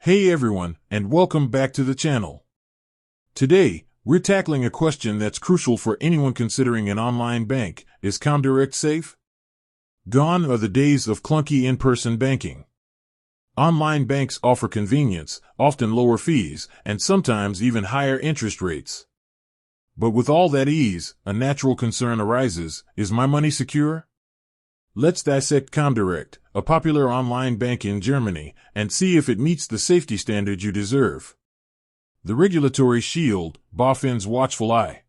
Hey everyone, and welcome back to the channel. Today, we're tackling a question that's crucial for anyone considering an online bank. Is comdirect safe? Gone are the days of clunky in-person banking. Online banks offer convenience, often lower fees, and sometimes even higher interest rates. But with all that ease, a natural concern arises: is my money secure? Let's dissect comdirect, a popular online bank in Germany, and see if it meets the safety standards you deserve. The regulatory shield, BaFin's watchful eye.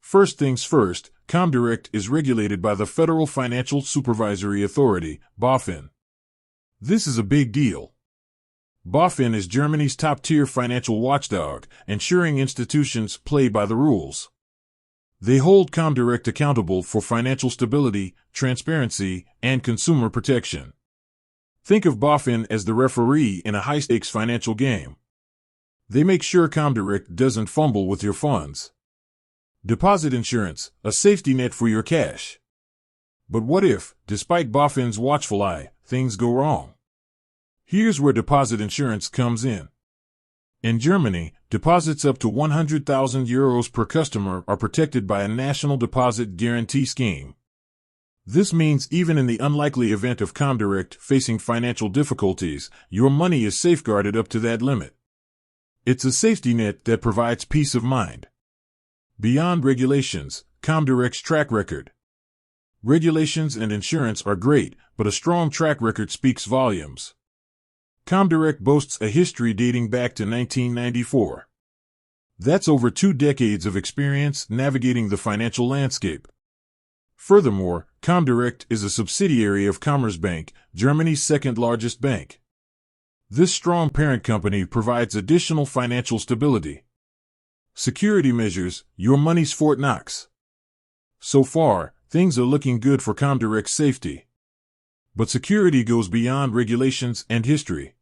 First things first, comdirect is regulated by the Federal Financial Supervisory Authority, BaFin. This is a big deal. BaFin is Germany's top-tier financial watchdog, ensuring institutions play by the rules. They hold comdirect accountable for financial stability, transparency, and consumer protection. Think of BaFin as the referee in a high-stakes financial game. They make sure comdirect doesn't fumble with your funds. Deposit insurance, a safety net for your cash. But what if, despite BaFin's watchful eye, things go wrong? Here's where deposit insurance comes in. In Germany, deposits up to 100,000 euros per customer are protected by a national deposit guarantee scheme. This means even in the unlikely event of comdirect facing financial difficulties, your money is safeguarded up to that limit. It's a safety net that provides peace of mind. Beyond regulations, comdirect's track record. Regulations and insurance are great, but a strong track record speaks volumes. comdirect boasts a history dating back to 1994. That's over 2 decades of experience navigating the financial landscape. Furthermore, comdirect is a subsidiary of Commerzbank, Germany's second-largest bank. This strong parent company provides additional financial stability. Security measures, your money's Fort Knox. So far, things are looking good for comdirect's safety. But security goes beyond regulations and history.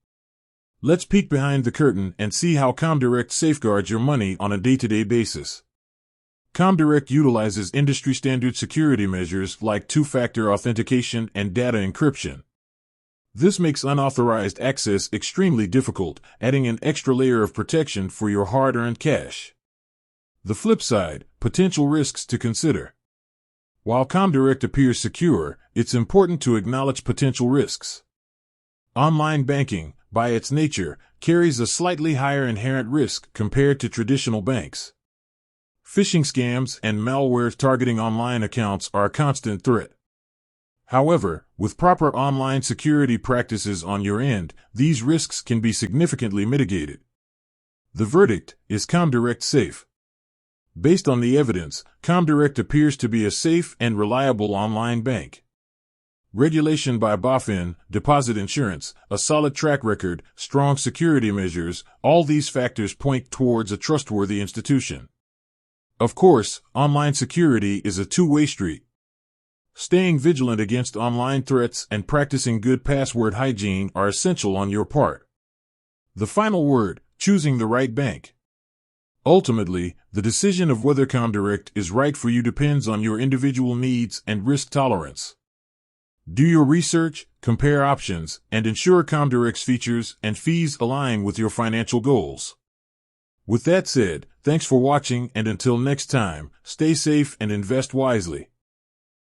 Let's peek behind the curtain and see how comdirect safeguards your money on a day-to-day basis. Comdirect utilizes industry-standard security measures like two-factor authentication and data encryption. This makes unauthorized access extremely difficult, adding an extra layer of protection for your hard-earned cash. The flip side, potential risks to consider. While comdirect appears secure, it's important to acknowledge potential risks. Online banking, by its nature, carries a slightly higher inherent risk compared to traditional banks. Phishing scams and malware targeting online accounts are a constant threat. However, with proper online security practices on your end, these risks can be significantly mitigated. The verdict: is comdirect safe? Based on the evidence, comdirect appears to be a safe and reliable online bank. Regulation by BaFin, deposit insurance, a solid track record, strong security measures, all these factors point towards a trustworthy institution. Of course, online security is a two-way street. Staying vigilant against online threats and practicing good password hygiene are essential on your part. The final word: choosing the right bank. Ultimately, the decision of whether comdirect is right for you depends on your individual needs and risk tolerance. Do your research, compare options, and ensure comdirect's features and fees align with your financial goals. With that said, thanks for watching, and until next time, stay safe and invest wisely.